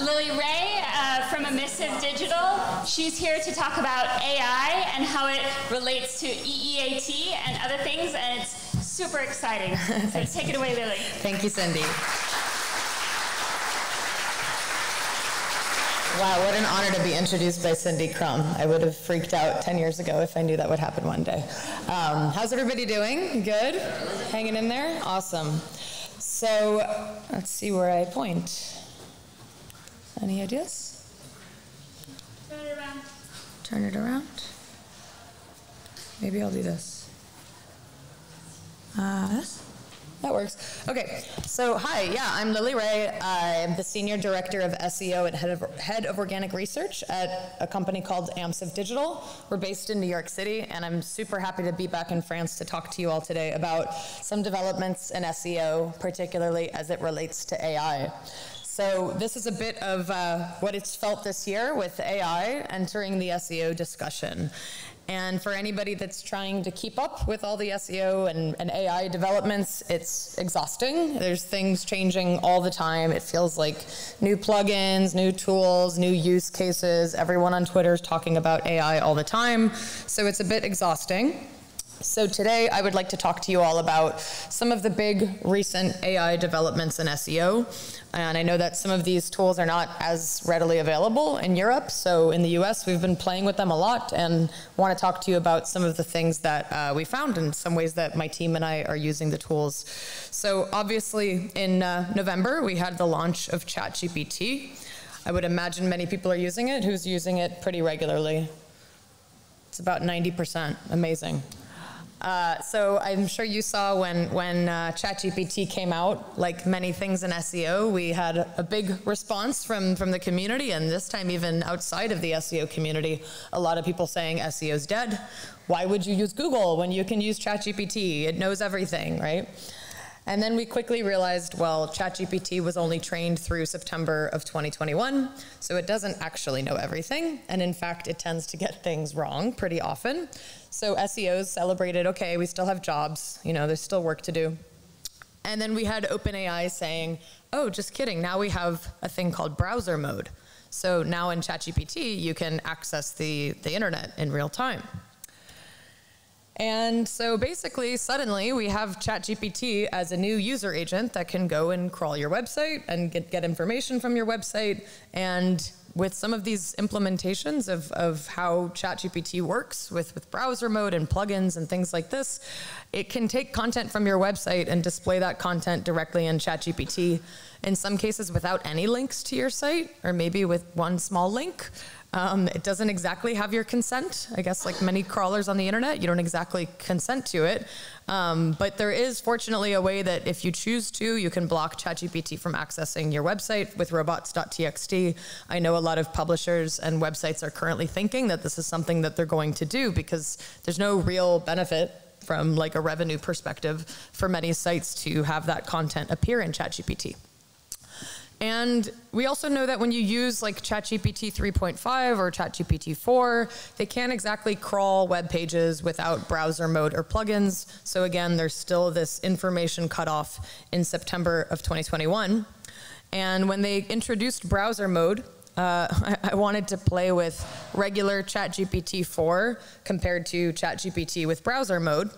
Lily Ray from Emissive Digital. She's here to talk about AI and how it relates to EEAT and other things, and it's super exciting. So take it away, Lily. Thank you, Cindy. Wow, what an honor to be introduced by Cindy Crum. I would have freaked out 10 years ago if I knew that would happen one day. How's everybody doing? Good? Hanging in there? Awesome. So let's see where I point. Any ideas? Turn it around. Turn it around. Maybe I'll do this. This? That works. Okay, so hi, yeah, I'm Lily Ray. I'm the Senior Director of SEO and Head of Organic Research at a company called Emissive Digital. We're based in New York City, and I'm super happy to be back in France to talk to you all today about some developments in SEO, particularly as it relates to AI. So this is a bit of what it's felt this year with AI entering the SEO discussion. And for anybody that's trying to keep up with all the SEO and AI developments, it's exhausting. There's things changing all the time. It feels like new plugins, new tools, new use cases. Everyone on Twitter is talking about AI all the time. So it's a bit exhausting. So today I would like to talk to you all about some of the big recent AI developments in SEO. And I know that some of these tools are not as readily available in Europe. So in the US, we've been playing with them a lot and want to talk to you about some of the things that we found and some ways that my team and I are using the tools. So obviously in November, we had the launch of ChatGPT. I would imagine many people are using it. Who's using it pretty regularly? It's about 90%. Amazing. So I'm sure you saw when ChatGPT came out, like many things in SEO, we had a big response from the community, and this time even outside of the SEO community, a lot of people saying SEO's dead. Why would you use Google when you can use ChatGPT? It knows everything, right? And then we quickly realized, well, ChatGPT was only trained through September of 2021, so it doesn't actually know everything. And in fact, it tends to get things wrong pretty often. So SEOs celebrated, okay, we still have jobs, you know, there's still work to do. And then we had OpenAI saying, oh, just kidding, now we have a thing called browser mode. So now in ChatGPT, you can access the internet in real time. And so basically, suddenly, we have ChatGPT as a new user agent that can go and crawl your website and get information from your website. And with some of these implementations of how ChatGPT works with browser mode and plugins and things like this, it can take content from your website and display that content directly in ChatGPT, in some cases without any links to your site, or maybe with one small link. It doesn't exactly have your consent. I guess like many crawlers on the internet, you don't exactly consent to it. But there is fortunately a way that if you choose to, you can block ChatGPT from accessing your website with robots.txt. I know a lot of publishers and websites are currently thinking that this is something that they're going to do because there's no real benefit from like a revenue perspective for many sites to have that content appear in ChatGPT. And we also know that when you use like ChatGPT 3.5 or ChatGPT 4, they can't exactly crawl web pages without browser mode or plugins. So again, there's still this information cutoff in September of 2021. And when they introduced browser mode, I wanted to play with regular ChatGPT 4 compared to ChatGPT with browser mode.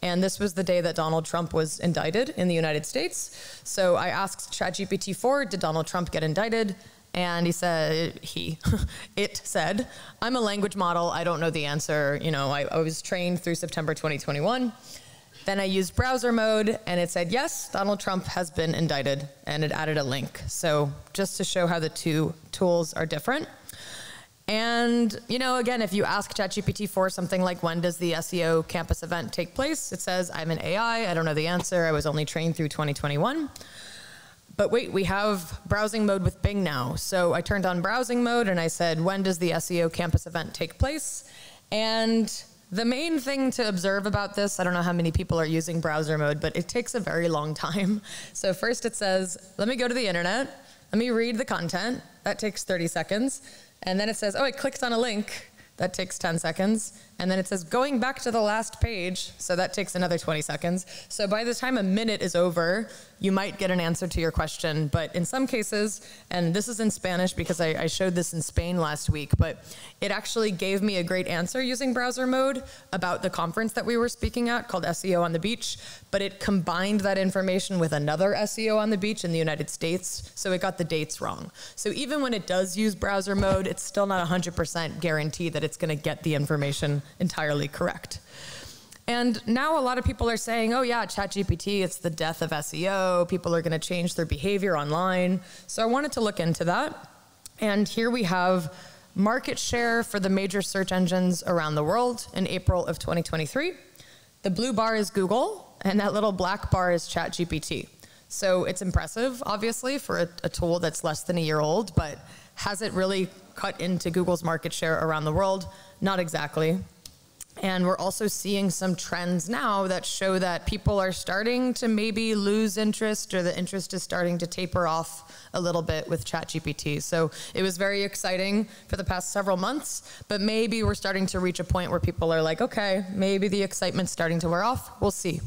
And this was the day that Donald Trump was indicted in the United States. So I asked ChatGPT 4, did Donald Trump get indicted? And he said, it said, I'm a language model, I don't know the answer. You know, I was trained through September 2021. Then I used browser mode and it said, yes, Donald Trump has been indicted, and it added a link. So just to show how the two tools are different. And, you know, again, if you ask ChatGPT for something like, when does the SEO campus event take place? It says, I'm an AI, I don't know the answer, I was only trained through 2021. But wait, we have browsing mode with Bing now. So I turned on browsing mode and I said, when does the SEO campus event take place? And the main thing to observe about this, I don't know how many people are using browser mode, but it takes a very long time. So first it says, let me go to the internet, let me read the content. That takes 30 seconds. And then it says, oh, I clicked on a link. That takes 10 seconds. And then it says going back to the last page. So that takes another 20 seconds. So by the time a minute is over, you might get an answer to your question. But in some cases, and this is in Spanish because I showed this in Spain last week, but it actually gave me a great answer using browser mode about the conference that we were speaking at called SEO on the Beach. But it combined that information with another SEO on the beach in the United States. So it got the dates wrong. So even when it does use browser mode, it's still not 100% guaranteed that it's going to get the information entirely correct. And now a lot of people are saying, oh yeah, ChatGPT, it's the death of SEO. People are going to change their behavior online. So I wanted to look into that. And here we have market share for the major search engines around the world in April of 2023. The blue bar is Google, and that little black bar is ChatGPT. So it's impressive, obviously, for a tool that's less than a year old, but has it really cut into Google's market share around the world? Not exactly. And we're also seeing some trends now that show that people are starting to maybe lose interest, or the interest is starting to taper off a little bit with ChatGPT. So it was very exciting for the past several months, but maybe we're starting to reach a point where people are like, okay, maybe the excitement's starting to wear off. We'll see.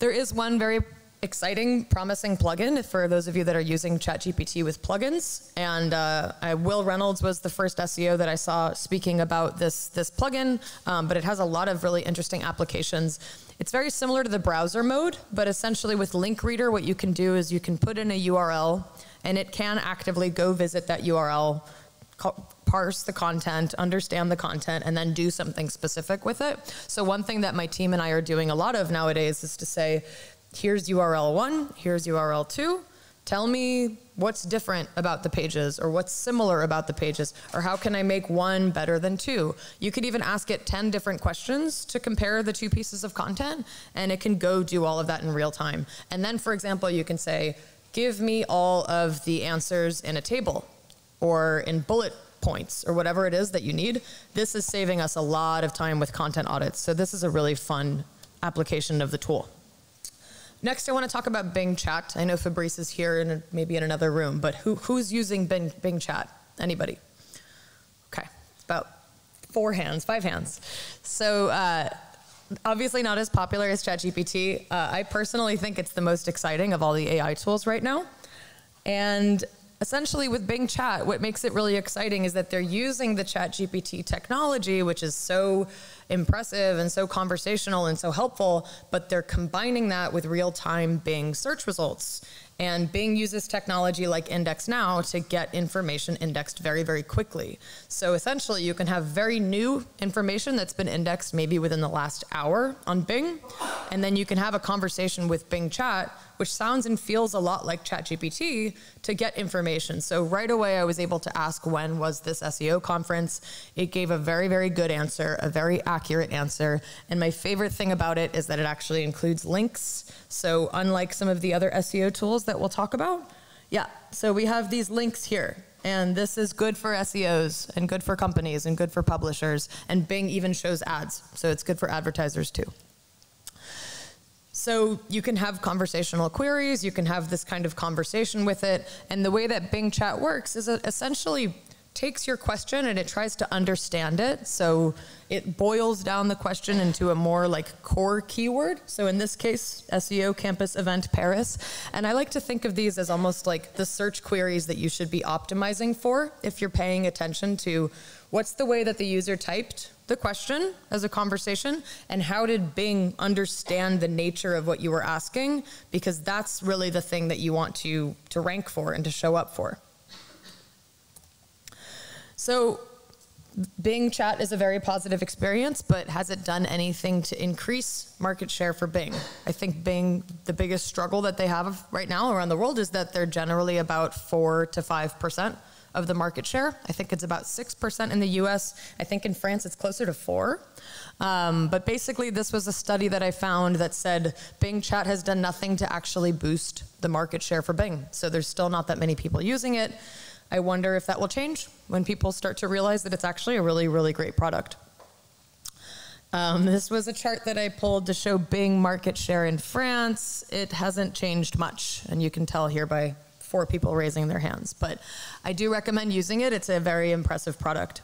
There is one very exciting, promising plugin for those of you that are using ChatGPT with plugins. And Will Reynolds was the first SEO that I saw speaking about this plugin, but it has a lot of really interesting applications. It's very similar to the browser mode, but essentially with Link Reader, what you can do is you can put in a URL, and it can actively go visit that URL, parse the content, understand the content, and then do something specific with it. So one thing that my team and I are doing a lot of nowadays is to say, here's URL 1, here's URL 2. Tell me what's different about the pages, or what's similar about the pages, or how can I make one better than 2? You could even ask it 10 different questions to compare the 2 pieces of content, and it can go do all of that in real time. And then, for example, you can say, give me all of the answers in a table or in bullet points or whatever it is that you need. This is saving us a lot of time with content audits. So this is a really fun application of the tool. Next, I want to talk about Bing Chat. I know Fabrice is here and maybe in another room, but who's using Bing Chat? Anybody? Okay, about 5 hands. So obviously not as popular as ChatGPT. I personally think it's the most exciting of all the AI tools right now. And essentially with Bing Chat, what makes it really exciting is that they're using the ChatGPT technology, which is so impressive and so conversational and so helpful, but they're combining that with real-time Bing search results. And Bing uses technology like Index Now to get information indexed very, very quickly. So essentially, you can have very new information that's been indexed maybe within the last hour on Bing, and then you can have a conversation with Bing Chat, which sounds and feels a lot like ChatGPT, to get information. So right away, I was able to ask, when was this SEO conference? It gave a very, very good answer, a very accurate answer. And my favorite thing about it is that it actually includes links. So unlike some of the other SEO tools that we'll talk about, so we have these links here. And this is good for SEOs and good for companies and good for publishers. And Bing even shows ads. So it's good for advertisers too. So you can have conversational queries, you can have this kind of conversation with it. And the way that Bing Chat works is it essentially takes your question and it tries to understand it. So it boils down the question into a more like core keyword. So in this case, SEO Campus Event Paris. And I like to think of these as almost like the search queries that you should be optimizing for if you're paying attention to what's the way that the user typed the question as a conversation, and how did Bing understand the nature of what you were asking? Because that's really the thing that you want to rank for and to show up for. So Bing Chat is a very positive experience, but has it done anything to increase market share for Bing? I think Bing, the biggest struggle that they have right now around the world is that they're generally about 4 to 5% of the market share. I think it's about 6% in the US. I think in France it's closer to 4. But basically this was a study that I found that said Bing Chat has done nothing to actually boost the market share for Bing. So there's still not that many people using it. I wonder if that will change when people start to realize that it's actually a really, really great product. This was a chart that I pulled to show Bing market share in France. It hasn't changed much, and you can tell here by 4 people raising their hands, but I do recommend using it. It's a very impressive product.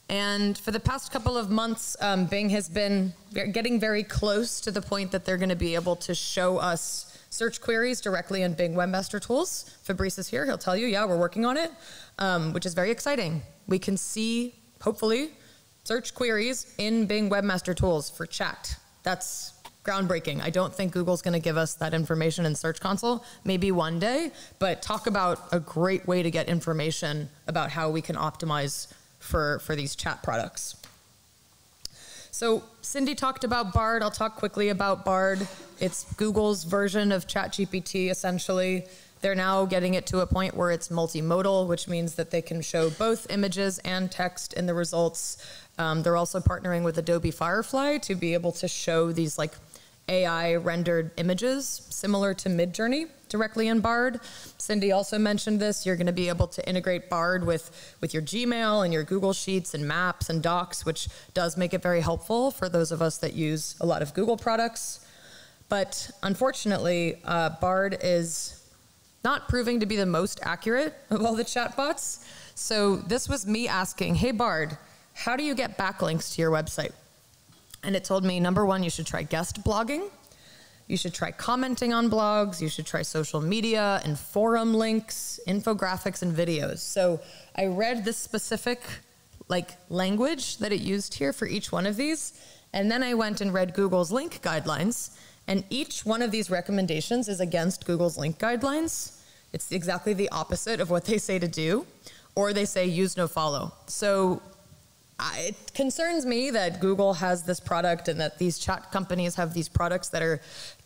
And for the past couple of months, Bing has been getting very close to the point that they're going to be able to show us search queries directly in Bing Webmaster Tools. Fabrice is here. He'll tell you, yeah, we're working on it, which is very exciting. We can see, hopefully, search queries in Bing Webmaster Tools for chat. That's groundbreaking. I don't think Google's going to give us that information in Search Console, maybe one day, but talk about a great way to get information about how we can optimize for these chat products. So Cindy talked about Bard. I'll talk quickly about Bard. It's Google's version of ChatGPT, essentially. They're now getting it to a point where it's multimodal, which means that they can show both images and text in the results. They're also partnering with Adobe Firefly to be able to show these like AI rendered images similar to Midjourney directly in Bard. Cindy also mentioned this. You're going to be able to integrate Bard with your Gmail and your Google Sheets and Maps and Docs, which does make it very helpful for those of us that use a lot of Google products. But unfortunately, Bard is not proving to be the most accurate of all the chatbots. So this was me asking, hey Bard, how do you get backlinks to your website? And it told me, number one, you should try guest blogging. You should try commenting on blogs. You should try social media and forum links, infographics, and videos. So I read this specific language that it used here for each one of these. And then I went and read Google's link guidelines. And each one of these recommendations is against Google's link guidelines. It's exactly the opposite of what they say to do. Or they say use no follow. So it concerns me that Google has this product and that these chat companies have these products that are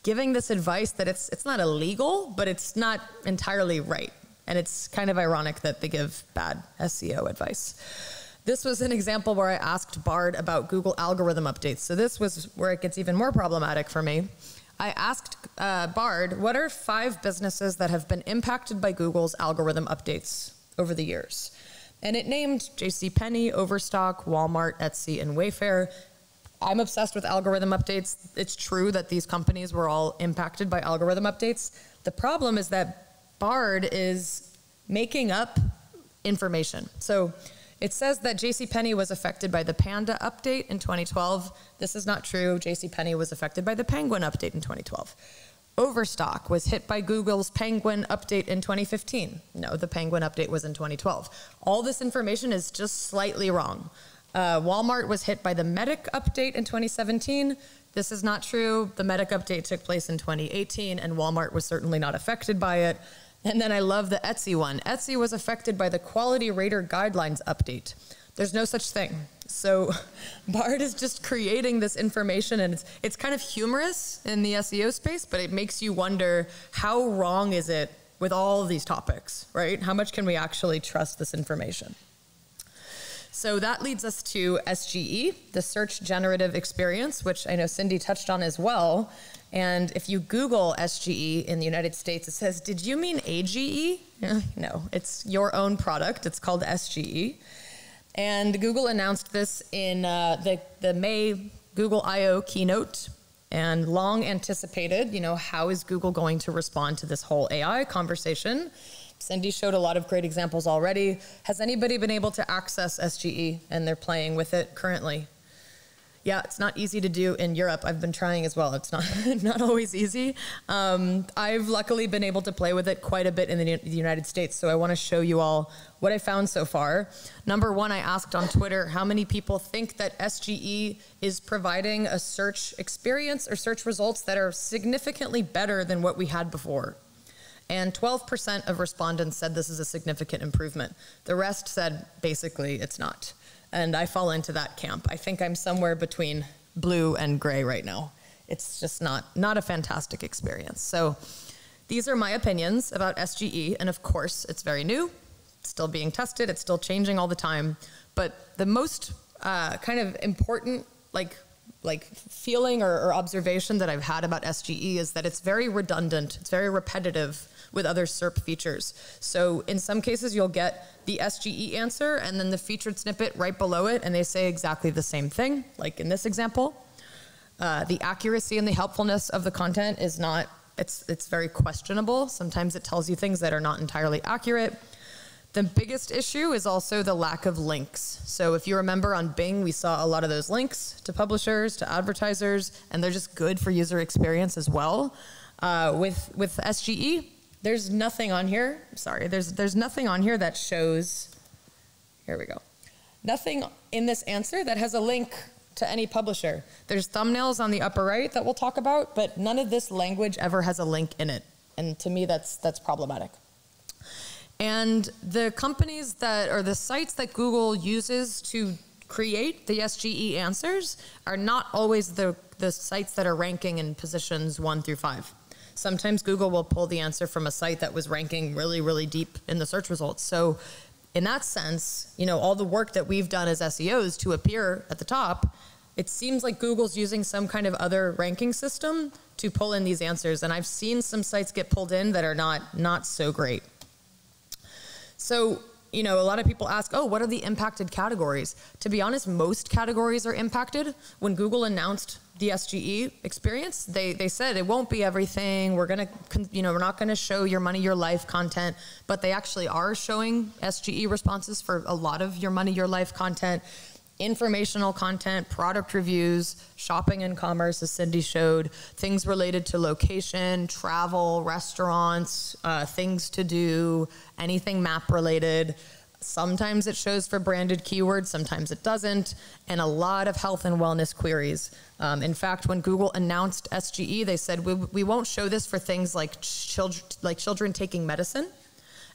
giving this advice that it's not illegal, but it's not entirely right. And it's kind of ironic that they give bad SEO advice. This was an example where I asked Bard about Google algorithm updates. So this was where it gets even more problematic for me. I asked Bard, what are 5 businesses that have been impacted by Google's algorithm updates over the years? And it named JCPenney, Overstock, Walmart, Etsy, and Wayfair. I'm obsessed with algorithm updates. It's true that these companies were all impacted by algorithm updates. The problem is that Bard is making up information. So it says that JCPenney was affected by the Panda update in 2012. This is not true. JCPenney was affected by the Penguin update in 2012. Overstock was hit by Google's Penguin update in 2015. No, the Penguin update was in 2012. All this information is just slightly wrong. Walmart was hit by the Medic update in 2017. This is not true. The Medic update took place in 2018, and Walmart was certainly not affected by it. And then I love the Etsy one. Etsy was affected by the Quality Rater Guidelines update. There's no such thing. So Bard is just creating this information, and it's kind of humorous in the SEO space, but it makes you wonder, how wrong is it with all of these topics, right? How much can we actually trust this information? So that leads us to SGE, the Search Generative Experience, which I know Cindy touched on as well. And if you Google SGE in the United States, it says, did you mean AGE? No, it's your own product. It's called SGE. And Google announced this in the May Google I/O keynote, and long anticipated, how is Google going to respond to this whole AI conversation? Cindy showed a lot of great examples already. Has anybody been able to access SGE and they're playing with it currently? Yeah, it's not easy to do in Europe. I've been trying as well. It's not always easy. I've luckily been able to play with it quite a bit in the United States, so I want to show you all what I found so far. Number one, I asked on Twitter how many people think that SGE is providing a search experience or search results that are significantly better than what we had before. And 12% of respondents said this is a significant improvement. The rest said basically it's not. And I fall into that camp. I think I'm somewhere between blue and gray right now. It's just not a fantastic experience. So these are my opinions about SGE. And of course, it's very new. It's still being tested. It's still changing all the time. But the most kind of important feeling or observation that I've had about SGE is that it's very redundant. It's very repetitive with other SERP features. So in some cases, you'll get the SGE answer and then the featured snippet right below it, and they say exactly the same thing, like in this example. The accuracy and the helpfulness of the content is not, it's very questionable. Sometimes it tells you things that are not entirely accurate. The biggest issue is also the lack of links. So if you remember on Bing, we saw a lot of those links to publishers, to advertisers, and they're just good for user experience as well. With SGE, there's nothing on here. Sorry, there's nothing on here that shows, here we go. Nothing in this answer that has a link to any publisher. There's thumbnails on the upper right that we'll talk about, but none of this language ever has a link in it. And to me, that's problematic. And the companies or the sites that Google uses to create the SGE answers are not always the sites that are ranking in positions 1 through 5. Sometimes Google will pull the answer from a site that was ranking really, really deep in the search results. So in that sense, all the work that we've done as SEOs to appear at the top, it seems like Google's using some kind of other ranking system to pull in these answers. And I've seen some sites get pulled in that are not so great. So, a lot of people ask, oh, what are the impacted categories? To be honest, most categories are impacted. When Google announced the SGE experience, they said it won't be everything. We're not gonna show your money, your life content, but they actually are showing SGE responses for a lot of your money, your life content, informational content, product reviews, shopping and commerce, as Cindy showed, things related to location, travel, restaurants, things to do, anything map related. Sometimes it shows for branded keywords, sometimes it doesn't, and a lot of health and wellness queries. In fact, when Google announced SGE, they said, we won't show this for things like children taking medicine.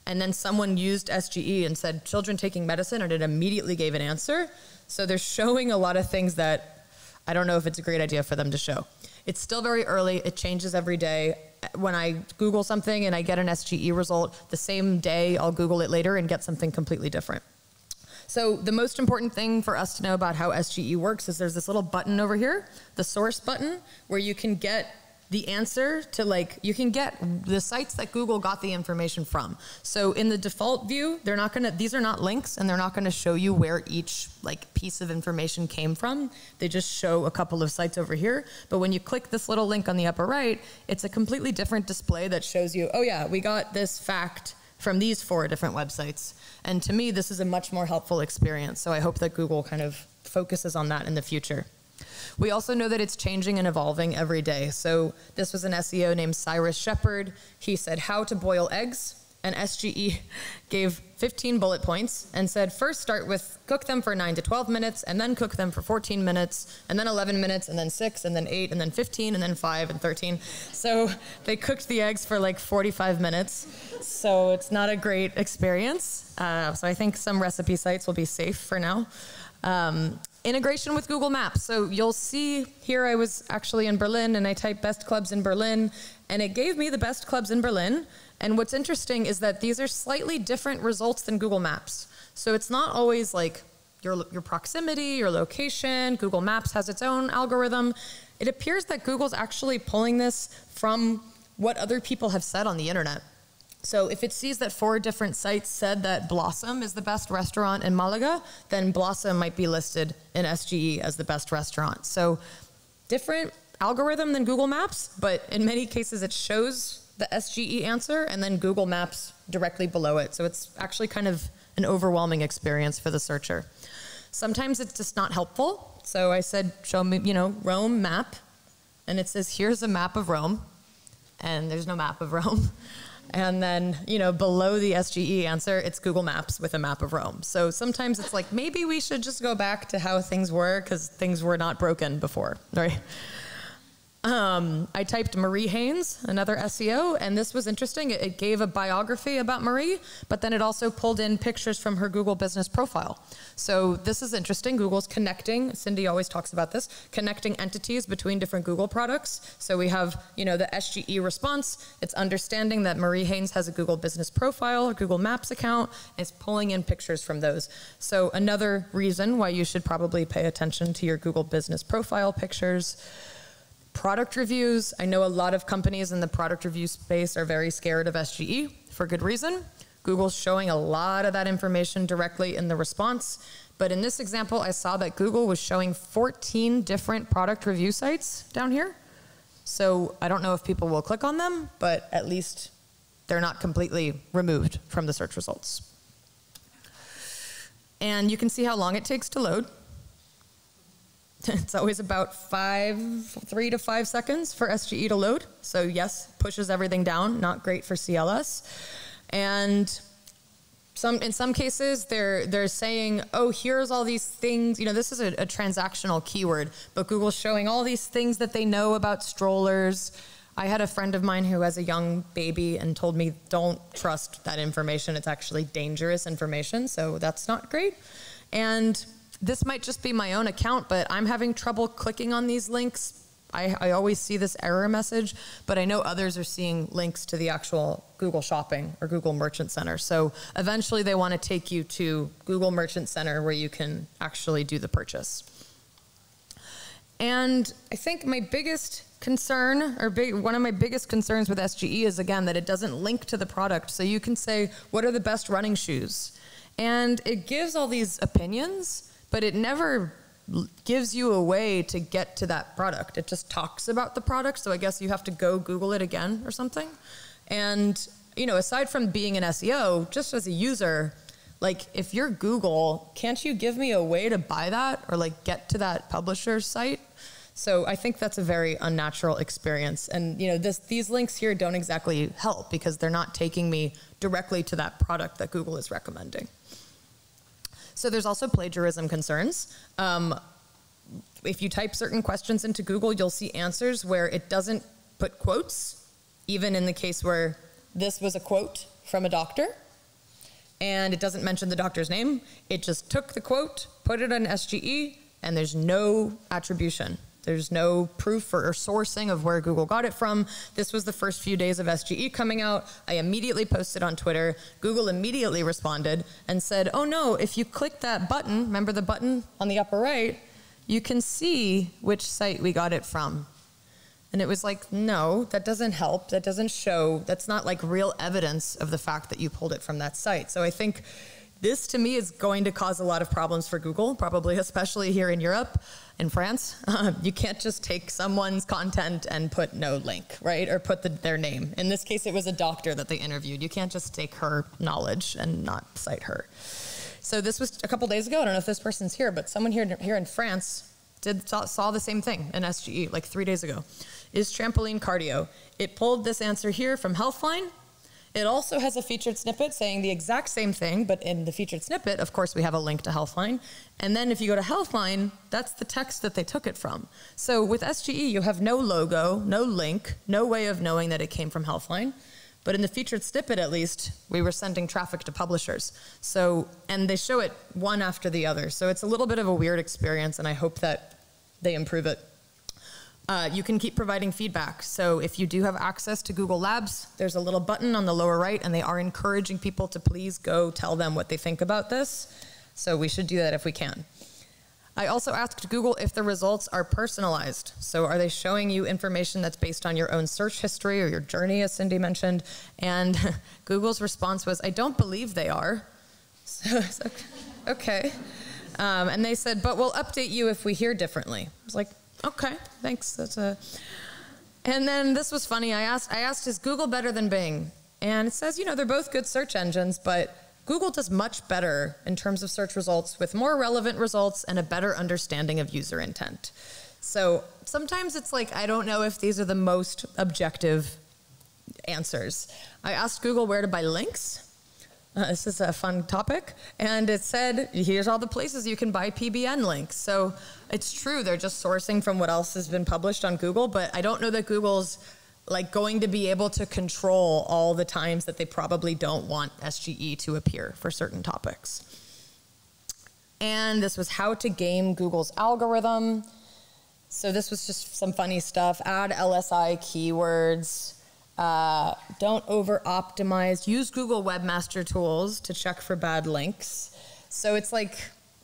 And then someone used SGE and said, children taking medicine, and it immediately gave an answer. So they're showing a lot of things that I don't know if it's a great idea for them to show. It's still very early. It changes every day. When I Google something and I get an SGE result, the same day I'll Google it later and get something completely different. So the most important thing for us to know about how SGE works is there's this little button over here, the source button, where you can get the answer to you can get the sites that Google got the information from. So in the default view, these are not links, and they're not gonna show you where each piece of information came from. They just show a couple of sites over here. But when you click this little link on the upper right, it's a completely different display that shows you, oh yeah, we got this fact from these 4 different websites. And to me, this is a much more helpful experience. So I hope that Google kind of focuses on that in the future. We also know that it's changing and evolving every day. So this was an SEO named Cyrus Shepard. He said how to boil eggs, and SGE gave 15 bullet points and said first start with cook them for 9 to 12 minutes, and then cook them for 14 minutes, and then 11 minutes, and then 6, and then 8, and then 15, and then 5, and 13. So they cooked the eggs for 45 minutes. So it's not a great experience. So I think some recipe sites will be safe for now. Integration with Google Maps. So you'll see here I was actually in Berlin and I typed best clubs in Berlin and it gave me the best clubs in Berlin. And what's interesting is that these are slightly different results than Google Maps. So it's not always your proximity, your location. Google Maps has its own algorithm. It appears that Google's actually pulling this from what other people have said on the internet. So if it sees that 4 different sites said that Blossom is the best restaurant in Malaga, then Blossom might be listed in SGE as the best restaurant. So different algorithm than Google Maps, but in many cases it shows the SGE answer and then Google Maps directly below it. So it's actually kind of an overwhelming experience for the searcher. Sometimes it's just not helpful. So I said, show me, Rome map. And it says, here's a map of Rome. And there's no map of Rome. And then, below the SGE answer, it's Google Maps with a map of Rome. So sometimes it's maybe we should just go back to how things were because things were not broken before, right? I typed Marie Haynes, another SEO, and this was interesting. It gave a biography about Marie, but then it also pulled in pictures from her Google business profile. So this is interesting. Google's connecting, Cindy always talks about this, connecting entities between different Google products. So we have, the SGE response. It's understanding that Marie Haynes has a Google business profile, a Google Maps account, and it's pulling in pictures from those. So another reason why you should probably pay attention to your Google business profile pictures. Product reviews. I know a lot of companies in the product review space are very scared of SGE for good reason. Google's showing a lot of that information directly in the response. But in this example, I saw that Google was showing 14 different product review sites down here. So I don't know if people will click on them, but at least they're not completely removed from the search results. And you can see how long it takes to load. It's always about 3 to 5 seconds for SGE to load. So yes, pushes everything down, not great for CLS. And in some cases, they're saying, oh, here's all these things. You know, this is a transactional keyword, but Google's showing all these things that they know about strollers. I had a friend of mine who has a young baby and told me, don't trust that information. It's actually dangerous information, so that's not great. And this might just be my own account, but I'm having trouble clicking on these links. I always see this error message, but I know others are seeing links to the actual Google Shopping or Google Merchant Center. So eventually they want to take you to Google Merchant Center where you can actually do the purchase. And I think my biggest concern, or one of my biggest concerns with SGE is, again, that it doesn't link to the product. So you can say, what are the best running shoes? And it gives all these opinions, but it never gives you a way to get to that product. It just talks about the product, so I guess you have to go Google it again or something. And, you know, aside from being an SEO, just as a user, like, if you're Google, can't you give me a way to buy that or, like, get to that publisher's site? So I think that's a very unnatural experience. And, you know, these links here don't exactly help because they're not taking me directly to that product that Google is recommending. So there's also plagiarism concerns. If you type certain questions into Google, you'll see answers where it doesn't put quotes, even in the case where this was a quote from a doctor, and it doesn't mention the doctor's name. It just took the quote, put it on SGE, and there's no attribution. There's no proof or sourcing of where Google got it from. This was the first few days of SGE coming out. I immediately posted on Twitter. Google immediately responded and said, oh no, if you click that button, remember the button on the upper right, you can see which site we got it from. And it was like, no, that doesn't help. That doesn't show, that's not like real evidence of the fact that you pulled it from that site. So I think this, to me, is going to cause a lot of problems for Google, probably especially here in Europe, in France. You can't just take someone's content and put no link, right? Or put their name. In this case, it was a doctor that they interviewed. You can't just take her knowledge and not cite her. So this was a couple days ago. I don't know if this person's here, but someone here in France saw the same thing in SGE like 3 days ago. Is trampoline cardio? It pulled this answer here from Healthline. It also has a featured snippet saying the exact same thing, but in the featured snippet, of course, we have a link to Healthline. And then if you go to Healthline, that's the text that they took it from. So with SGE, you have no logo, no link, no way of knowing that it came from Healthline. But in the featured snippet, at least, we were sending traffic to publishers. So, and they show it one after the other. So it's a little bit of a weird experience, and I hope that they improve it. You can keep providing feedback. So if you do have access to Google Labs, there's a little button on the lower right, and they are encouraging people to please go tell them what they think about this. So we should do that if we can. I also asked Google if the results are personalized. So are they showing you information that's based on your own search history or your journey, as Cindy mentioned? And Google's response was, I don't believe they are. So okay. And they said, but we'll update you if we hear differently. I was like, okay, thanks. And then this was funny. I asked, is Google better than Bing? And it says, you know, they're both good search engines, but Google does much better in terms of search results with more relevant results and a better understanding of user intent. So sometimes it's like, I don't know if these are the most objective answers. I asked Google where to buy links. This is a fun topic. And it said, here's all the places you can buy PBN links. So it's true, they're just sourcing from what else has been published on Google, but I don't know that Google's like going to be able to control all the times that they probably don't want SGE to appear for certain topics. And this was how to game Google's algorithm. So this was just some funny stuff. Add LSI keywords. Don't over-optimize. Use Google Webmaster Tools to check for bad links. So it's like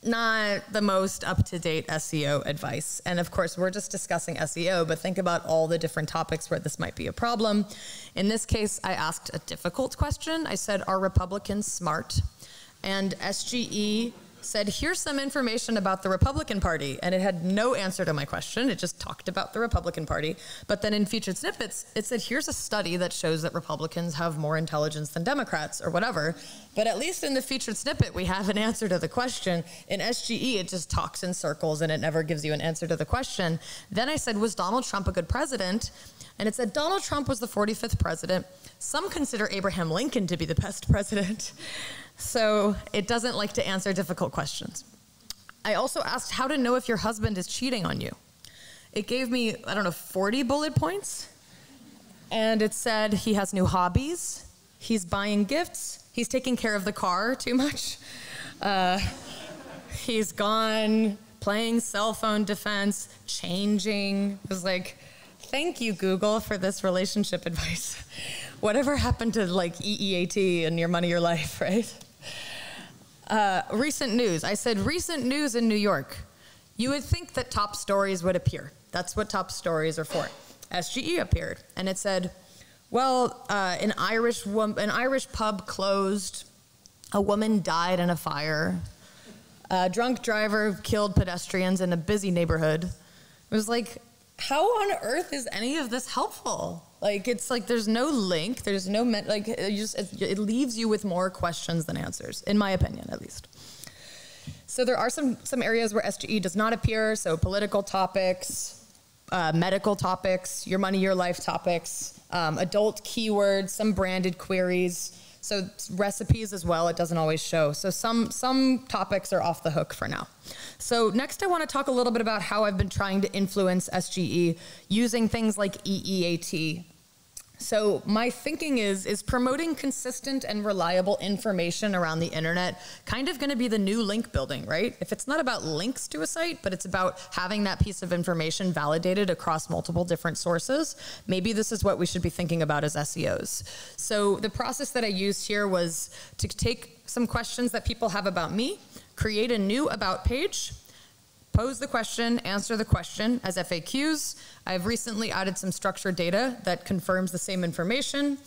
not the most up-to-date SEO advice. And of course, we're just discussing SEO, but think about all the different topics where this might be a problem. In this case, I asked a difficult question. I said, are Republicans smart? And SGE said, here's some information about the Republican Party. And it had no answer to my question. It just talked about the Republican Party. But then in featured snippets, it said, here's a study that shows that Republicans have more intelligence than Democrats or whatever. But at least in the featured snippet, we have an answer to the question. In SGE, it just talks in circles and it never gives you an answer to the question. Then I said, was Donald Trump a good president? And it said, Donald Trump was the 45th president. Some consider Abraham Lincoln to be the best president. So it doesn't like to answer difficult questions. I also asked how to know if your husband is cheating on you. It gave me, 40 bullet points. And it said he has new hobbies, he's buying gifts, he's taking care of the car too much, he's gone, playing cell phone defense, changing. It was like, thank you, Google, for this relationship advice. Whatever happened to like EEAT and your money, your life, right? Recent news. I said recent news in New York. You would think that top stories would appear. That's what top stories are for. SGE appeared, and it said, well, an Irish pub closed. A woman died in a fire. A drunk driver killed pedestrians in a busy neighborhood. It was like, how on earth is any of this helpful? Like, it's like there's no link, there's no, it leaves you with more questions than answers, in my opinion, at least. So there are some areas where SGE does not appear, so political topics, medical topics, your money, your life topics, adult keywords, some branded queries, so recipes as well, it doesn't always show. So some topics are off the hook for now. So next I want to talk a little bit about how I've been trying to influence SGE using things like EEAT. So my thinking is promoting consistent and reliable information around the internet kind of going to be the new link building, right? If it's not about links to a site, but it's about having that piece of information validated across multiple different sources, maybe this is what we should be thinking about as SEOs. So the process that I used here was to take some questions that people have about me, create a new about page, pose the question, answer the question as FAQs. I've recently added some structured data that confirms the same information,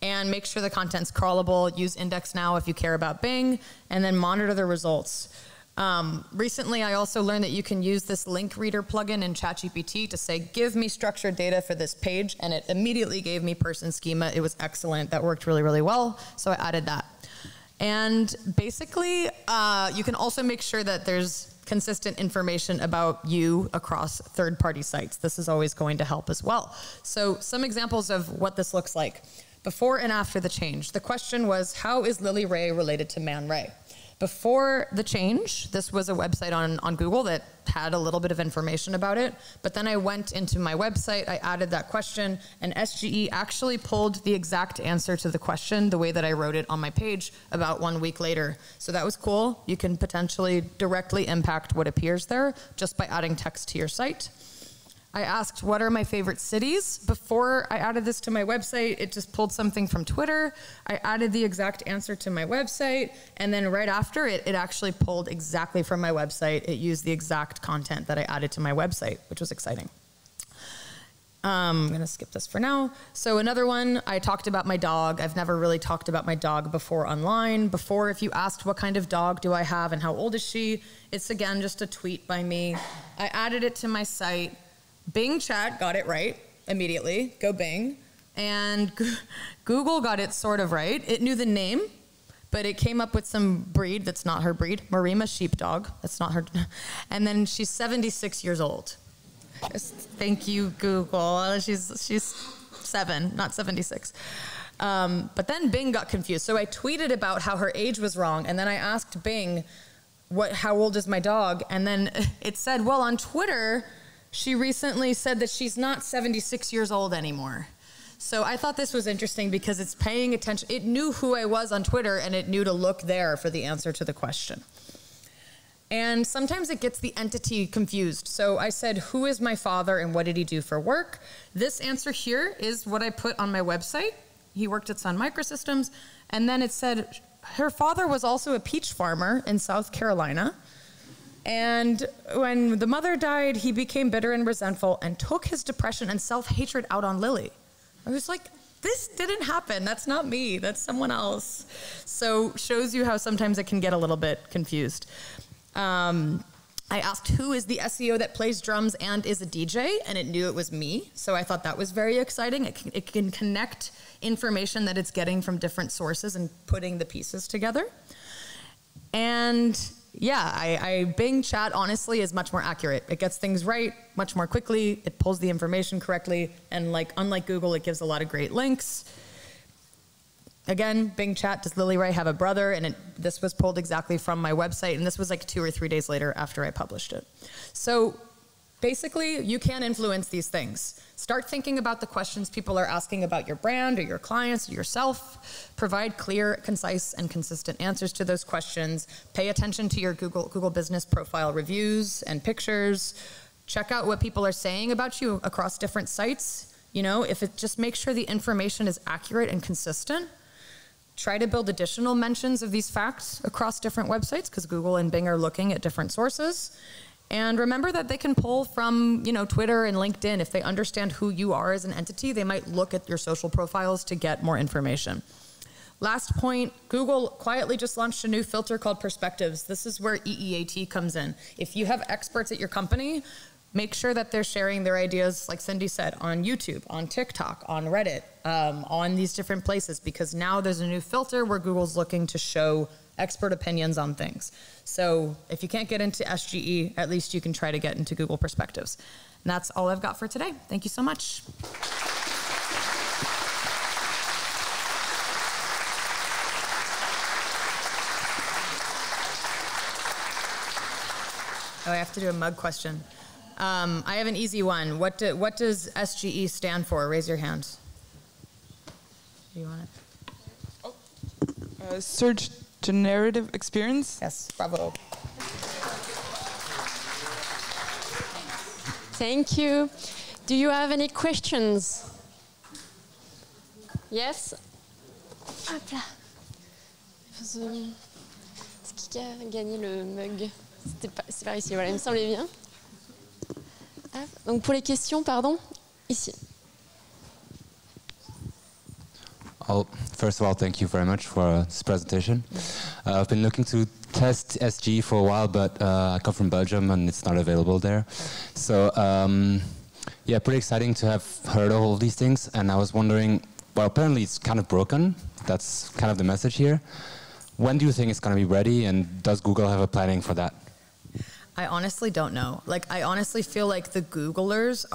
and make sure the content's crawlable. Use index now if you care about Bing, and then monitor the results. Recently, I also learned that you can use this link reader plugin in ChatGPT to say, give me structured data for this page, and it immediately gave me person schema. It was excellent. That worked really, really well, so I added that. And basically, you can also make sure that there's consistent information about you across third-party sites. This is always going to help as well. So some examples of what this looks like. Before and after the change. The question was, how is Lily Ray related to Man Ray? Before the change, this was a website on Google that had a little bit of information about it, but then I went into my website, I added that question, and SGE actually pulled the exact answer to the question the way that I wrote it on my page about 1 week later. So that was cool. You can potentially directly impact what appears there just by adding text to your site. I asked, what are my favorite cities? Before I added this to my website, it just pulled something from Twitter. I added the exact answer to my website, and then right after it actually pulled exactly from my website. It used the exact content that I added to my website, which was exciting. I'm gonna skip this for now. So another one, I talked about my dog. I've never really talked about my dog before online. Before, if you asked what kind of dog do I have and how old is she, it's again just a tweet by me. I added it to my site. Bing chat got it right immediately, go Bing. And Google got it sort of right. It knew the name, but it came up with some breed that's not her breed. Marima sheepdog, that's not her. And then she's 76 years old. Thank you, Google. She's 7, not 76. But then Bing got confused. So I tweeted about how her age was wrong, and then I asked Bing, how old is my dog? And then it said, well, on Twitter, she recently said that she's not 76 years old anymore. So I thought this was interesting because it's paying attention. It knew who I was on Twitter, and it knew to look there for the answer to the question. And sometimes it gets the entity confused. So I said, who is my father and what did he do for work? This answer here is what I put on my website. He worked at Sun Microsystems. And then it said, her father was also a peach farmer in South Carolina. And when the mother died, he became bitter and resentful and took his depression and self-hatred out on Lily. I was like, this didn't happen. That's not me. That's someone else. So shows you how sometimes it can get a little bit confused. I asked who is the SEO that plays drums and is a DJ, and it knew it was me. So I thought that was very exciting. It can connect information that it's getting from different sources and putting the pieces together. And yeah, Bing Chat honestly is much more accurate. It gets things right much more quickly. It pulls the information correctly. And unlike Google, it gives a lot of great links. Again, Bing Chat, does Lily Ray have a brother? And this was pulled exactly from my website. And this was like 2 or 3 days later after I published it. So basically, you can influence these things. Start thinking about the questions people are asking about your brand or your clients or yourself. Provide clear, concise, and consistent answers to those questions. Pay attention to your Google Business Profile reviews and pictures. Check out what people are saying about you across different sites. You know, just make sure the information is accurate and consistent. Try to build additional mentions of these facts across different websites because Google and Bing are looking at different sources. And remember that they can pull from, Twitter and LinkedIn. If they understand who you are as an entity, they might look at your social profiles to get more information. Last point, Google quietly just launched a new filter called Perspectives. This is where EEAT comes in. If you have experts at your company, make sure that they're sharing their ideas, like Cindy said, on YouTube, on TikTok, on Reddit, on these different places, because now there's a new filter where Google's looking to show expert opinions on things. So if you can't get into SGE, at least you can try to get into Google Perspectives. And that's all I've got for today. Thank you so much. Oh, I have to do a mug question. I have an easy one. What does SGE stand for? Raise your hand. Do you want it? Search Generative Experience. Yes, bravo. Thank you. Do you have any questions? Yes? Hop là. C'est qui a gagné le mug? C'est par ici, voilà, il me semblait bien. Donc pour les questions, pardon, ici. First of all, thank you very much for this presentation. I've been looking to test SG for a while, but I come from Belgium and it's not available there. So yeah, pretty exciting to have heard all of these things. And I was wondering, well, apparently it's kind of broken. That's kind of the message here. When do you think it's going to be ready, and does Google have a planning for that? I honestly don't know. I honestly feel like the Googlers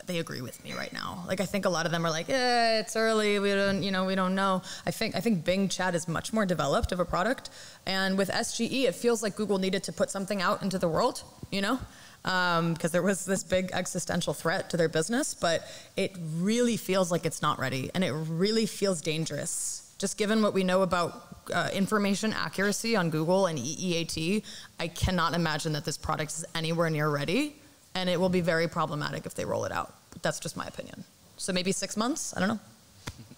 they agree with me right now. I think a lot of them are like, it's early, we don't know. I think Bing Chat is much more developed of a product. And with SGE, it feels like Google needed to put something out into the world, because there was this big existential threat to their business, but it really feels like it's not ready, and it really feels dangerous. Just given what we know about information accuracy on Google and EEAT, I cannot imagine that this product is anywhere near ready, and it will be very problematic if they roll it out. But that's just my opinion. So maybe 6 months? I don't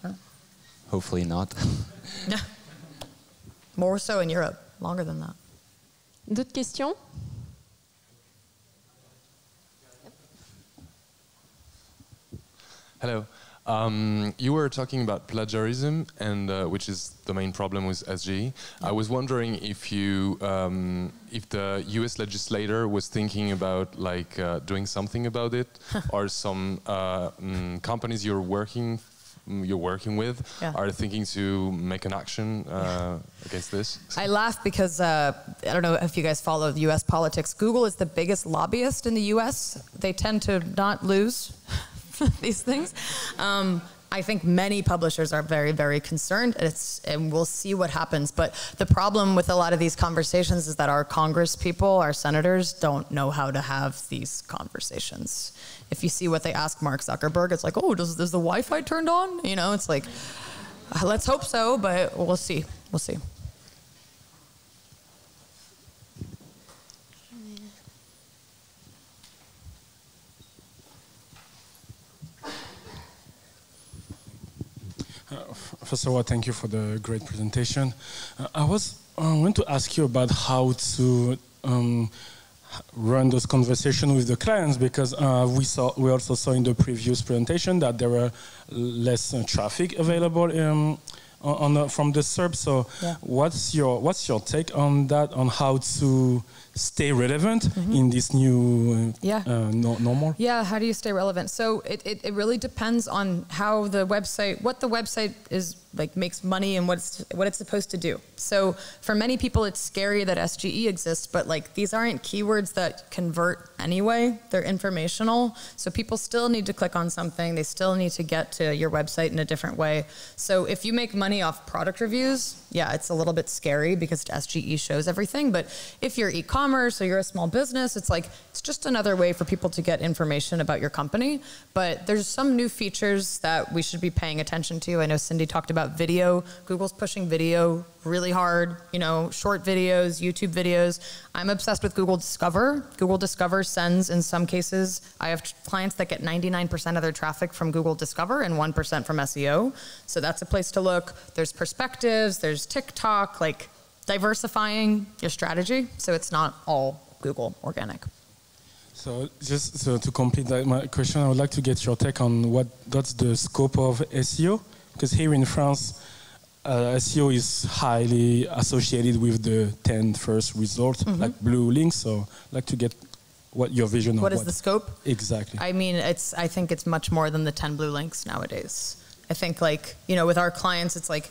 know. Hopefully not. Yeah. More so in Europe, longer than that. D'autres questions? Hello. You were talking about plagiarism, and which is the main problem with SGE. I was wondering if if the U.S. legislator was thinking about doing something about it, or some companies you're working with are thinking to make an action against this. I laugh because I don't know if you guys follow the U.S. politics. Google is the biggest lobbyist in the U.S. They tend to not lose these things. I think many publishers are very, very concerned, and we'll see what happens. But the problem with a lot of these conversations is that our Congress people, our senators, don't know how to have these conversations. If you see what they ask Mark Zuckerberg, it's like, oh, is the Wi-Fi turned on? It's like, let's hope so, but we'll see. We'll see. First of all, thank you for the great presentation. I want to ask you about how run those conversations with the clients, because we also saw in the previous presentation that there were less traffic available from the SERP. So what's your take on that, on how to stay relevant in this new normal? Yeah, how do you stay relevant? So it really depends on how what the website is like, makes money and what it's supposed to do. So for many people, it's scary that SGE exists, but like these aren't keywords that convert anyway. They're informational. So people still need to click on something. They still need to get to your website in a different way. So if you make money off product reviews, yeah, it's a little bit scary because SGE shows everything. But if you're e-commerce or you're a small business, it's like, it's just another way for people to get information about your company. But there's some new features that we should be paying attention to. I know Cindy talked about video. Google's pushing video really hard, short videos, YouTube videos. I'm obsessed with Google Discover. Google Discover sends, in some cases, I have clients that get 99% of their traffic from Google Discover and 1% from SEO. So that's a place to look. There's perspectives, there's TikTok, like diversifying your strategy. So it's not all Google organic. So just to complete my question, I would like to get your take on what's the scope of SEO? Because here in France, SEO is highly associated with the 10 first results, like blue links. So I'd like to get your vision of what is the scope? Exactly. I mean, I think it's much more than the 10 blue links nowadays. I think with our clients, it's like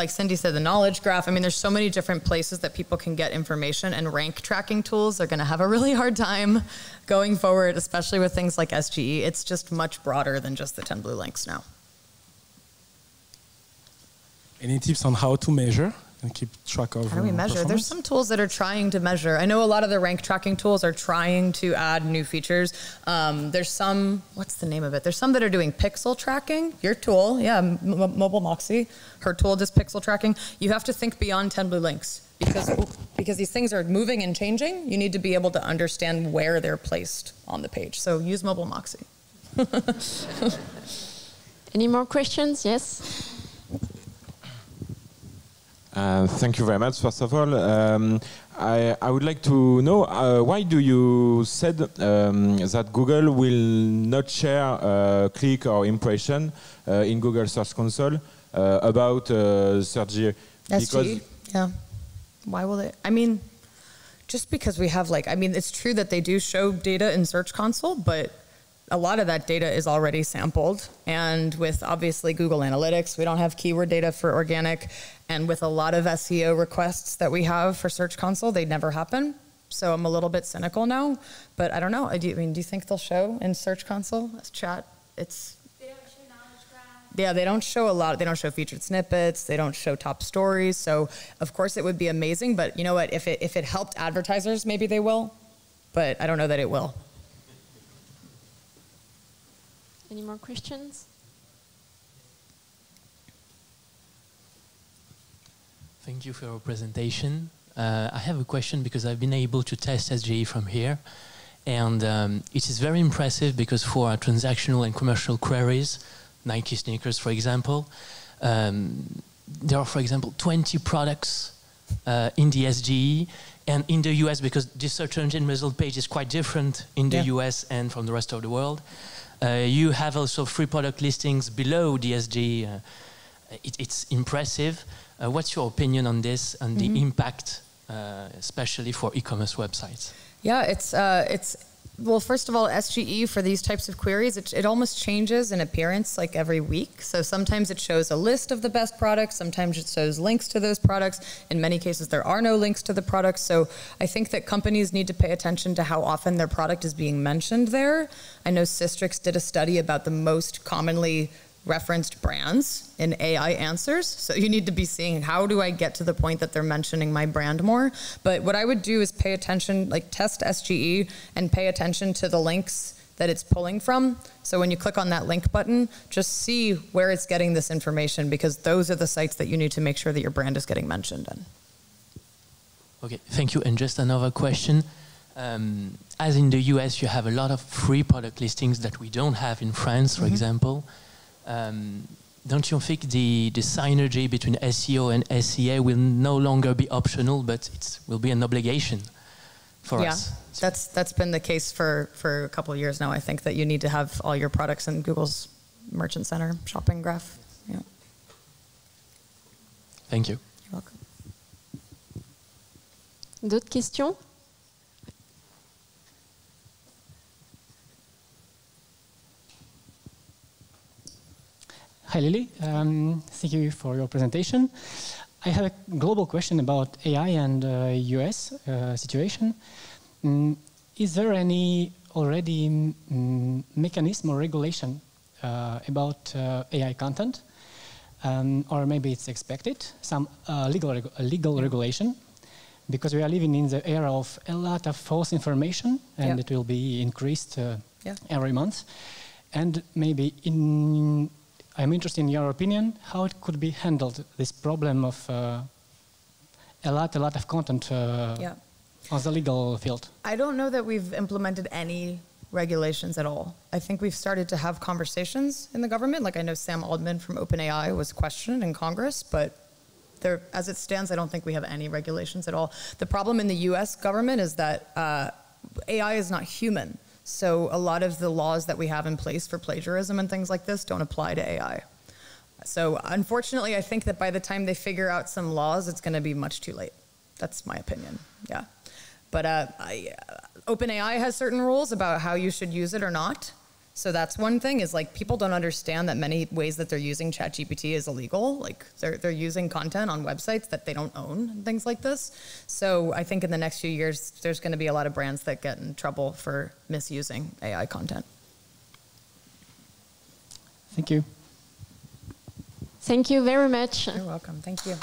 Cindy said, the knowledge graph. I mean, there's so many different places that people can get information, and rank tracking tools are going to have a really hard time going forward, especially with things like SGE. It's just much broader than just the 10 blue links now. Any tips on how to measure and keep track of how do we measure? There's some tools that are trying to measure. I know a lot of the rank tracking tools are trying to add new features. There's some, what's the name of it? There's some that are doing pixel tracking. Your tool, Mobile Moxie, her tool does pixel tracking. You have to think beyond 10 blue links because these things are moving and changing. You need to be able to understand where they're placed on the page. So use Mobile Moxie. Any more questions? Yes. Thank you very much. First of all, I would like to know why do you said that Google will not share click or impression in Google Search Console about search? SGE, yeah. Why will they? I mean, just because we have it's true that they do show data in Search Console, but a lot of that data is already sampled. And with obviously Google Analytics, we don't have keyword data for organic. And with a lot of SEO requests that we have for Search Console, they never happen. So I'm a little bit cynical now, but I don't know. Do you think they'll show in Search Console as chat? They don't show knowledge graph. Yeah, they don't show a lot. They don't show featured snippets. They don't show top stories. So of course it would be amazing, but you know what? If it helped advertisers, maybe they will, but I don't know that it will. Any more questions? Thank you for your presentation. I have a question because I've been able to test SGE from here. And it is very impressive because for our transactional and commercial queries, Nike sneakers, for example, there are, for example, 20 products in the SGE. And in the US, because the search engine result page is quite different in the US and from the rest of the world, you have also free product listings below the SGE. It's impressive. What's your opinion on this and the impact, especially for e-commerce websites? Yeah, well, first of all, SGE for these types of queries, it almost changes in appearance like every week. So sometimes it shows a list of the best products. Sometimes it shows links to those products. In many cases, there are no links to the products. So I think that companies need to pay attention to how often their product is being mentioned there. I know Systrix did a study about the most commonly referenced brands in AI answers. So you need to be seeing, how do I get to the point that they're mentioning my brand more? But what I would do is pay attention, test SGE and pay attention to the links that it's pulling from. So when you click on that link button, just see where it's getting this information, because those are the sites that you need to make sure that your brand is getting mentioned in. Okay, thank you. And just another question. As in the US, you have a lot of free product listings that we don't have in France, for example. Don't you think the synergy between SEO and SEA will no longer be optional, but it will be an obligation for us. That's been the case for a couple of years now. I think that you need to have all your products in Google's Merchant Center shopping graph. Yeah. Thank you. You're welcome. D'autres questions? Hi Lily, thank you for your presentation. I have a global question about AI and US situation. Is there any already mechanism or regulation about AI content? Or maybe it's expected, some legal regulation? Because we are living in the era of a lot of false information, and it will be increased every month. And maybe I'm interested in your opinion, how it could be handled, this problem of a lot of content on the legal field. I don't know that we've implemented any regulations at all. I think we've started to have conversations in the government. Like I know Sam Altman from OpenAI was questioned in Congress, but there, as it stands, I don't think we have any regulations at all. The problem in the US government is that AI is not human. So a lot of the laws that we have in place for plagiarism and things like this don't apply to AI. So unfortunately, I think that by the time they figure out some laws, it's going to be much too late. That's my opinion, yeah. But OpenAI has certain rules about how you should use it or not. So that's one thing, is like people don't understand that many ways that they're using ChatGPT is illegal. Like they're using content on websites that they don't own and things like this. So I think in the next few years, there's going to be a lot of brands that get in trouble for misusing AI content. Thank you. Thank you very much. You're welcome. Thank you.